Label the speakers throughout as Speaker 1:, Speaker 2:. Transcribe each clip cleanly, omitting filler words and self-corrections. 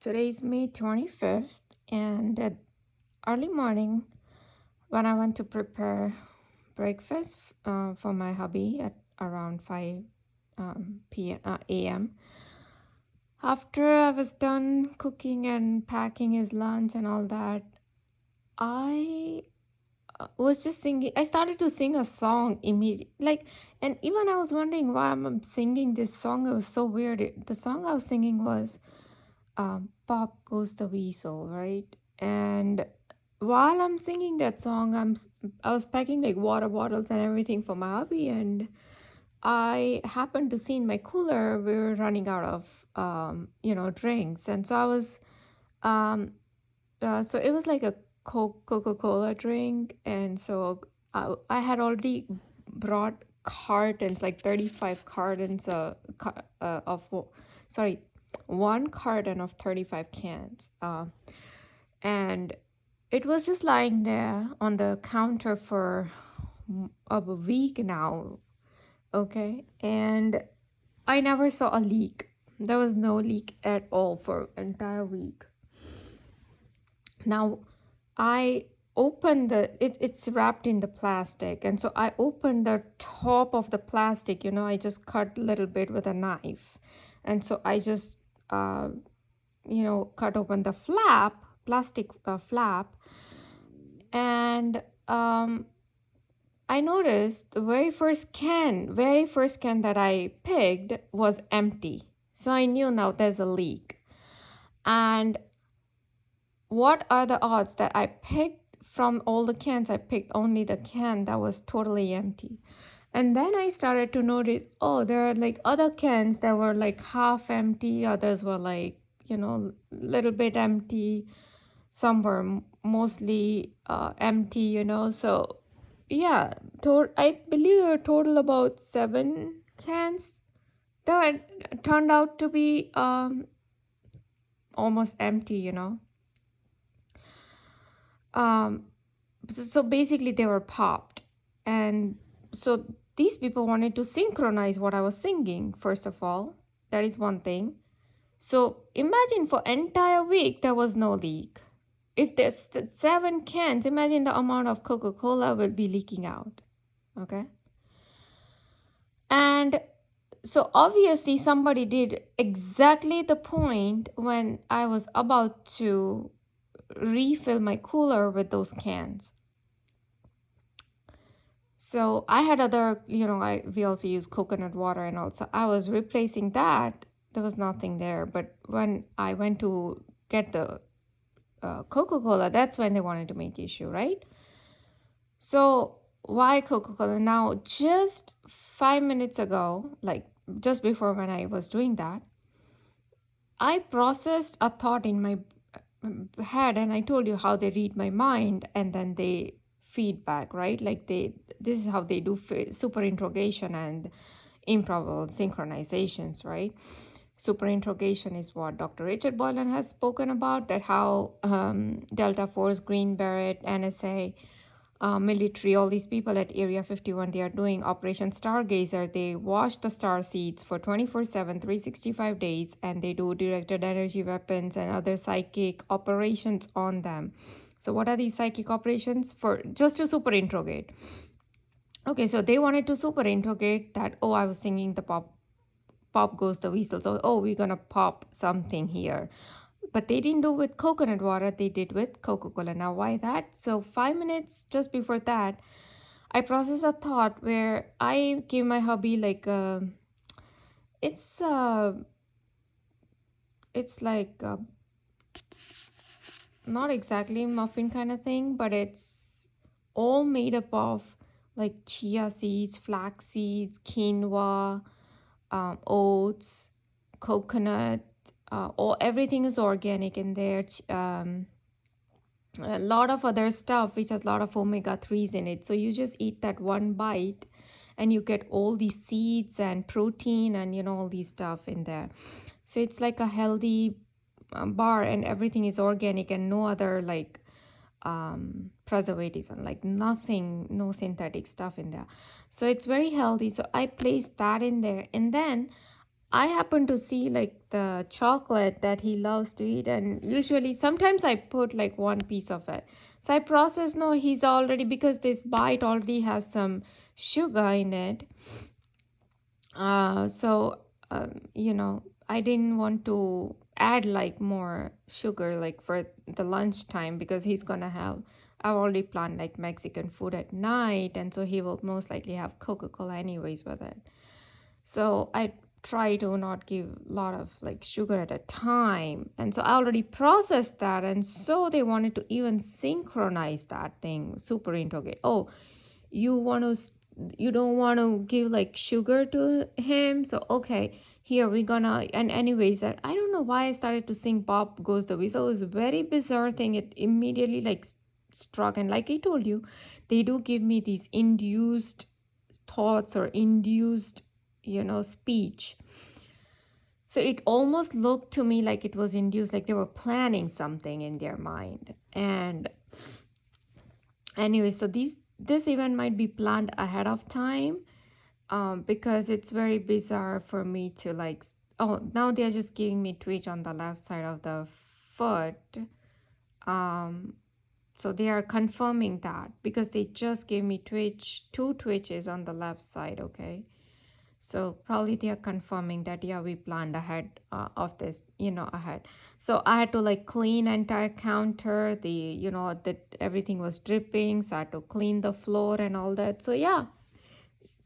Speaker 1: Today is May 25th, and at early morning, when I went to prepare breakfast for my hubby at around 5 a.m., after I was done cooking and packing his lunch and all that, I was just singing. I started to sing a song immediately. And even I was wondering why I'm singing this song. It was so weird. The song I was singing was Pop Goes the Weasel, right? And while I'm singing that song, I was packing like water bottles and everything for my hubby, and I happened to see in my cooler we were running out of drinks, and so I was so it was like a Coca-Cola drink, and so I had already brought cartons, like 35 cartons sorry, one carton of 35 cans. And it was just lying there on the counter for a week now, okay? And I never saw a leak. There was no leak at all for entire week. Now, I opened it's wrapped in the plastic, and so I opened the top of the plastic. I just cut a little bit with a knife, and so I just cut open the plastic flap, and I noticed the very first can that I picked was empty. So I knew now there's a leak. And what are the odds that I picked from all the cans, I picked only the can that was totally empty. And then I started to notice, oh, there are like other cans that were like half empty, others were like, little bit empty. Some were mostly empty. So yeah, I believe there were total about 7 cans that turned out to be almost empty. Um, so basically they were popped, and so these people wanted to synchronize what I was singing. First of all, that is one thing. So imagine for entire week there was no leak. If there's 7 cans, imagine the amount of Coca-Cola will be leaking out. Okay. And so obviously somebody did exactly the point when I was about to refill my cooler with those cans. So I had other, we also use coconut water, and also I was replacing that. There was nothing there. But when I went to get the Coca-Cola, that's when they wanted to make issue, right? So why Coca-Cola? Now, just 5 minutes ago, like just before when I was doing that, I processed a thought in my head, and I told you how they read my mind and then they feedback, right? Like this is how they do super interrogation and improbable synchronizations, right? Super interrogation is what Dr. Richard Boylan has spoken about, that how Delta Force, Green Beret, NSA, military, all these people at Area 51, they are doing Operation Stargazer. They watch the star seeds for 24/7, 365 days, and they do directed energy weapons and other psychic operations on them. So what are these psychic operations? For just to super interrogate. Okay, so they wanted to super interrogate that, oh, I was singing the pop goes the weasel. So, oh, we're going to pop something here. But they didn't do with coconut water. They did with Coca-Cola. Now, why that? So 5 minutes just before that, I processed a thought where I gave my hubby like it's like not exactly muffin kind of thing, but it's all made up of like chia seeds, flax seeds, quinoa, oats, coconut, everything is organic in there. A lot of other stuff which has a lot of omega-3s in it. So you just eat that one bite and you get all these seeds and protein and all these stuff in there. So it's like a healthy bar, and everything is organic and no other like preservatives, and like nothing, no synthetic stuff in there. So it's very healthy. So I placed that in there, and then I happen to see like the chocolate that he loves to eat, and usually sometimes I put like one piece of it. So I process, no, he's already, because this bite already has some sugar in it. You know, I didn't want to add like more sugar like for the lunchtime, because he's gonna have, I've already planned like Mexican food at night, and so he will most likely have Coca-Cola anyways with it. So I try to not give a lot of like sugar at a time. And so I already processed that. And so they wanted to even synchronize that thing, super interrogate. Oh, you want to, you don't want to give like sugar to him. So, okay, here we're gonna, and anyways, I don't know why I started to sing Pop Goes the Weasel. It was a very bizarre thing. It immediately like struck. And like I told you, they do give me these induced thoughts or induced, you know, speech. So it almost looked to me like it was induced, like they were planning something in their mind. And anyway, so this event might be planned ahead of time, because it's very bizarre for me to like, oh, now they're just giving me twitch on the left side of the foot. So they are confirming that, because they just gave me two twitches on the left side, okay? So probably they are confirming that, yeah, we planned ahead of this, you know, ahead. So I had to like clean entire counter, the, you know, that everything was dripping. So I had to clean the floor and all that. So yeah,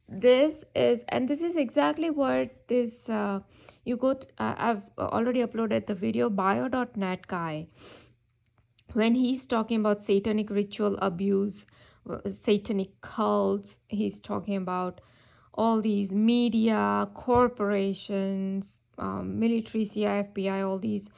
Speaker 1: this is exactly what this, I've already uploaded the video, bio.net guy, when he's talking about satanic ritual abuse, satanic cults, he's talking about all these media, corporations, military, CIA, FBI, all these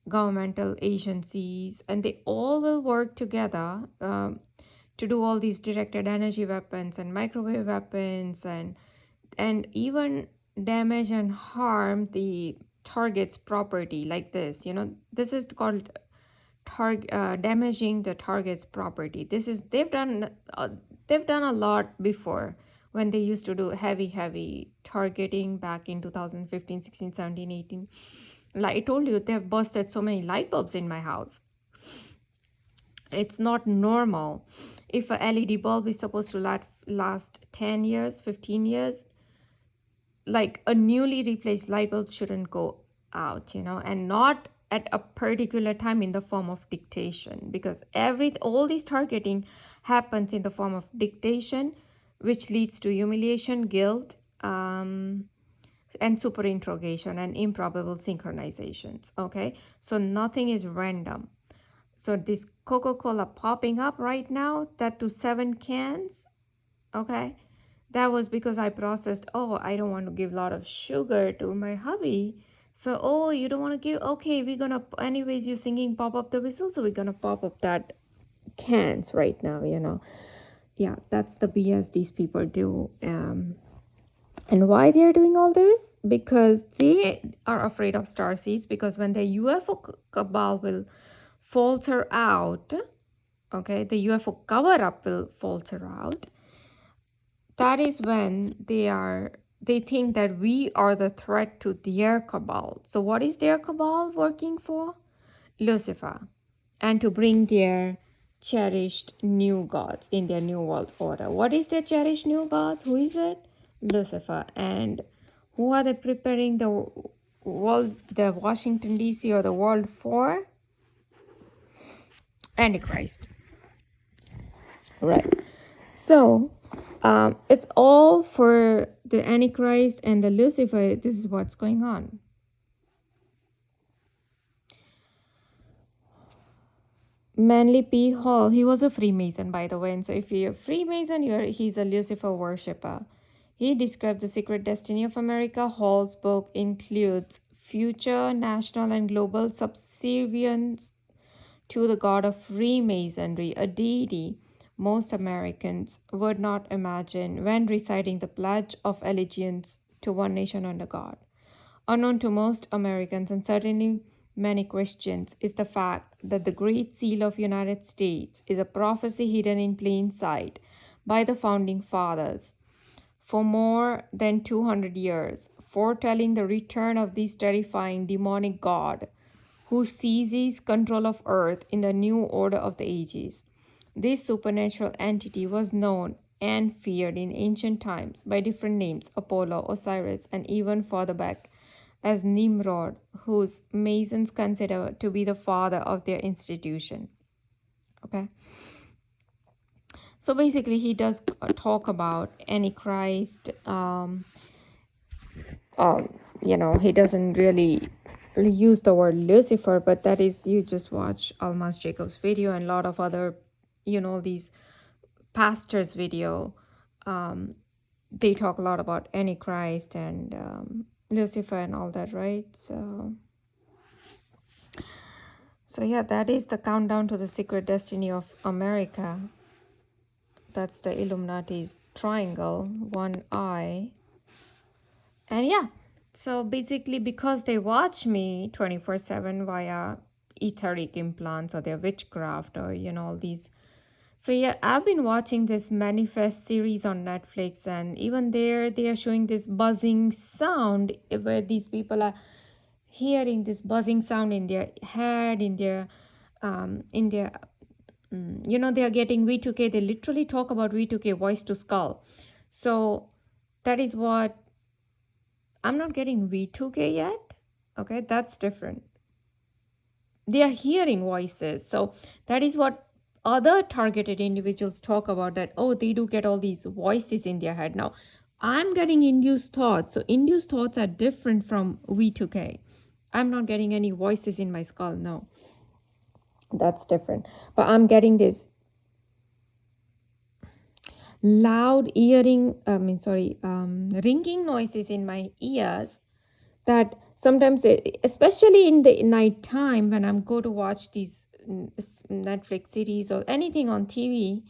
Speaker 1: governmental agencies, and they all will work together to do all these directed energy weapons and microwave weapons, and even damage and harm the target's property, like this. You know, this is called damaging the target's property. This is, they've done a lot before, when they used to do heavy targeting back in 2015, 16, 17, 18. Like I told you, they've busted so many light bulbs in my house. It's not normal. If a LED bulb is supposed to last 10 years, 15 years, like a newly replaced light bulb shouldn't go out, you know, and not at a particular time in the form of dictation, because all this targeting happens in the form of dictation, which leads to humiliation, guilt, and super interrogation and improbable synchronizations. Okay, so nothing is random. So this Coca-Cola popping up right now, that to 7 cans, okay, that was because I processed, oh, I don't want to give a lot of sugar to my hubby. So, oh, you don't want to give, okay, we're gonna, anyways, you're singing Pop Up the Whistle, so we're gonna pop up that cans right now, you know. Yeah, that's the BS these people do. And why they're doing all this? Because they are afraid of starseeds, because when the UFO cabal will falter out, okay, the UFO cover-up will falter out, that is when they think that we are the threat to their cabal. So what is their cabal working for? Lucifer. And to bring their cherished new gods in their new world order. What is their cherished new gods? Who is it? Lucifer. And who are they preparing the world, the Washington DC or the world for? Antichrist. Right. So it's all for the Antichrist and the Lucifer. This is what's going on. Manly P. Hall, he was a Freemason, by the way. And so if you're a Freemason, he's a Lucifer worshipper. He described the secret destiny of America. Hall's book includes future national and global subservience to the god of Freemasonry, a deity most Americans would not imagine when reciting the Pledge of Allegiance to one nation under God. Unknown to most Americans, and certainly many Christians, is the fact that the Great Seal of United States is a prophecy hidden in plain sight by the Founding Fathers. For more than 200 years, foretelling the return of this terrifying demonic god who seizes control of Earth in the new order of the ages. This supernatural entity was known and feared in ancient times by different names: Apollo, Osiris, and even further back as Nimrod, whose Masons consider to be the father of their institution. Okay. So basically, he does talk about Antichrist. He doesn't really use the word Lucifer, but that is, you just watch Almas Jacob's video and a lot of other, these pastors' video. They talk a lot about Antichrist and Lucifer and all that, right? So yeah, that is the countdown to the secret destiny of America. That's the Illuminati's triangle, one eye. And yeah, so basically because they watch me 24/7 via etheric implants or their witchcraft or, all these. So yeah, I've been watching this Manifest series on Netflix, and even there they are showing this buzzing sound where these people are hearing this buzzing sound in their head, in their they are getting V2K. They literally talk about V2K, voice to skull. So that is what I'm not getting V2K yet. Okay, that's different. They are hearing voices. So that is what other targeted individuals talk about, that, oh, they do get all these voices in their head. Now, I'm getting induced thoughts. So induced thoughts are different from V2K. I'm not getting any voices in my skull. No, that's different. But I'm getting this loud ringing noises in my ears that sometimes, especially in the night time when I'm go to watch these Netflix series or anything on TV,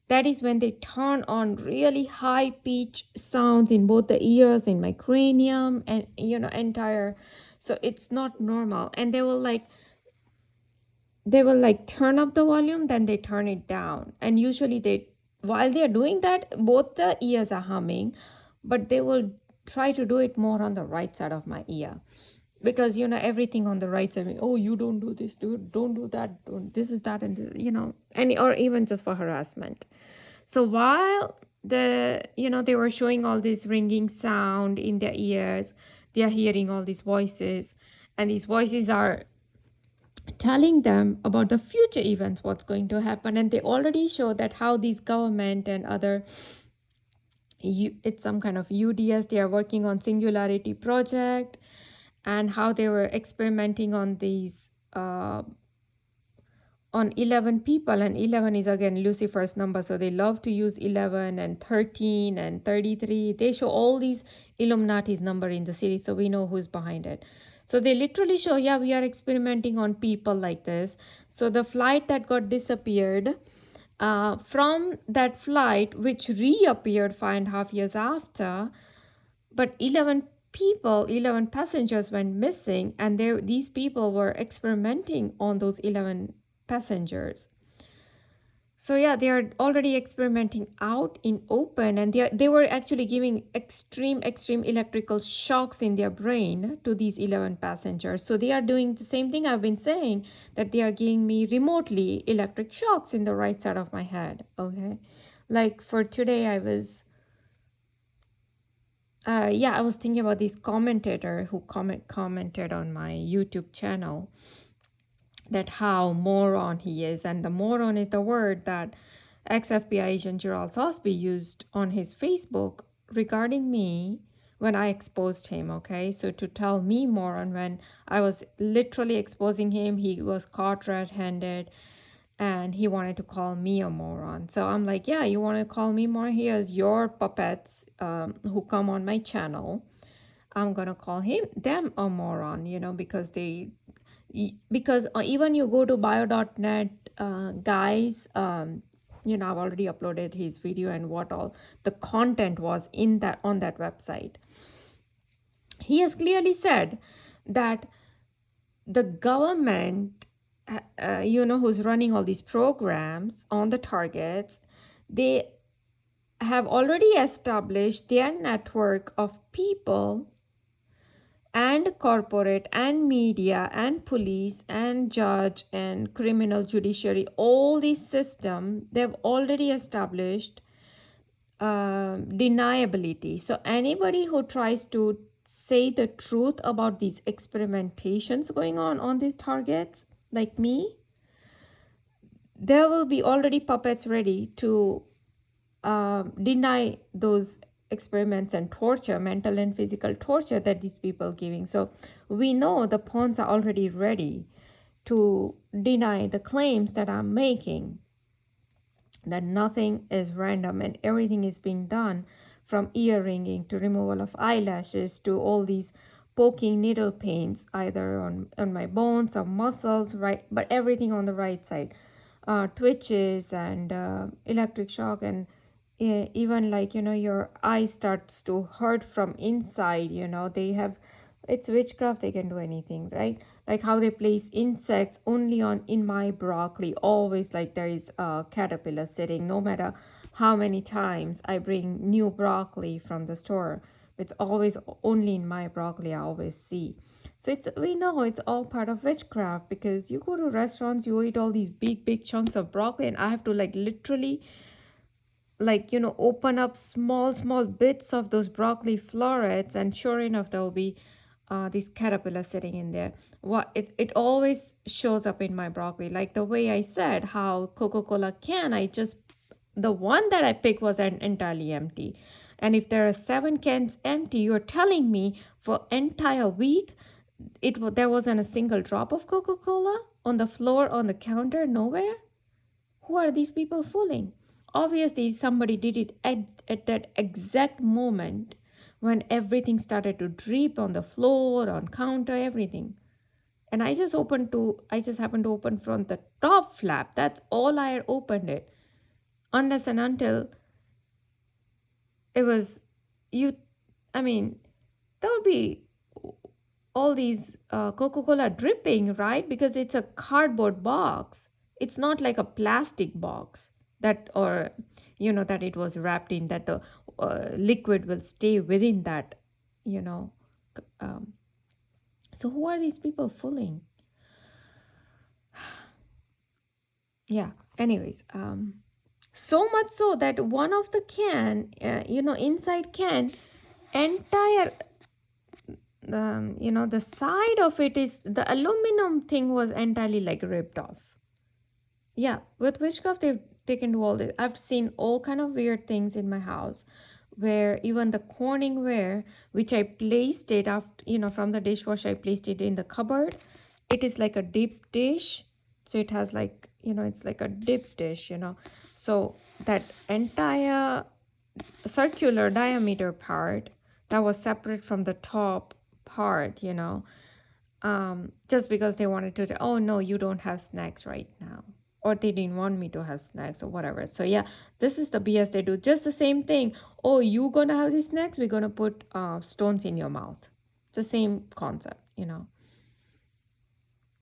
Speaker 1: that is when they turn on really high pitch sounds in both the ears, in my cranium, and entire. So it's not normal, and they will turn up the volume, then they turn it down, and usually while they're doing that, both the ears are humming, but they will try to do it more on the right side of my ear, because everything on the right side, oh, you don't do this, dude, don't do that, this is that, and or even just for harassment. So while they were showing all this ringing sound in their ears, they are hearing all these voices, and these voices are telling them about the future events, what's going to happen. And they already show that how these government and other, it's some kind of UDS, they are working on Singularity Project, and how they were experimenting on these on 11 people, and 11 is again Lucifer's number, so they love to use 11 and 13 and 33. They show all these Illuminati's number in the series, so we know who's behind it. So they literally show, yeah, we are experimenting on people like this. So the flight that got disappeared, from that flight, which reappeared 5.5 years after, but 11 passengers went missing, and these people were experimenting on those 11 passengers. So yeah, they are already experimenting out in open, and they were actually giving extreme electrical shocks in their brain to these 11 passengers. So they are doing the same thing I've been saying, that they are giving me remotely electric shocks in the right side of my head. Okay, like for today, I was thinking about this commentator who commented on my YouTube channel, that how moron he is. And the moron is the word that ex-FBI agent Gerald Sosby used on his Facebook regarding me when I exposed him, okay? So to tell me moron when I was literally exposing him, he was caught red-handed, and he wanted to call me a moron. So I'm like, yeah, you want to call me moron? Here's your puppets who come on my channel. I'm going to call them a moron, because even you go to bio.net, guys, I've already uploaded his video and what all the content was on that website. He has clearly said that the government, who's running all these programs on the targets, they have already established their network of people and corporate and media and police and judge and criminal judiciary, all these systems, they've already established deniability. So anybody who tries to say the truth about these experimentations going on these targets, like me, there will be already puppets ready to deny those experiments and torture, mental and physical torture that these people are giving. So we know the pawns are already ready to deny the claims that I'm making, that nothing is random and everything is being done, from ear ringing to removal of eyelashes to all these poking needle pains either on my bones or muscles, right, but everything on the right side, twitches and electric shock, and even like your eye starts to hurt from inside. They have, it's witchcraft, they can do anything, right? Like how they place insects only on in my broccoli, always, like there is a caterpillar sitting, no matter how many times I bring new broccoli from the store, it's always only in my broccoli I always see. So it's, we know it's all part of witchcraft, because you go to restaurants, you eat all these big chunks of broccoli, and I have to like literally like open up small bits of those broccoli florets, and sure enough there will be these caterpillars sitting in there. What it always shows up in my broccoli, like the way I said how Coca-Cola can, I just, the one that I picked was entirely empty. And if there are 7 cans empty, you're telling me for entire week there wasn't a single drop of Coca-Cola on the floor, on the counter, nowhere? Who are these people fooling? Obviously, somebody did it at that exact moment when everything started to drip on the floor, on counter, everything. And I just happened to open from the top flap. That's all I had opened it. Unless and until it was, you, I mean, there would be all these Coca-Cola dripping, right? Because it's a cardboard box. It's not like a plastic box that, or that it was wrapped in, that the liquid will stay within that, you know. Um, so who are these people fooling? Yeah. Anyways, so much so that one of the can, inside can, entire the side of it is, the aluminum thing was entirely like ripped off. Yeah, with witchcraft they can do all this. I've seen all kind of weird things in my house, where even the Corningware, which I placed it after, from the dishwasher, I placed it in the cupboard. It is like a deep dish, so it has like, it's like a dip dish. So that entire circular diameter part that was separate from the top part, just because they wanted to say, oh no, you don't have snacks right now, or they didn't want me to have snacks or whatever. So yeah, this is the BS they do. Just the same thing. Oh, you gonna have these snacks, we're gonna put stones in your mouth. The same concept.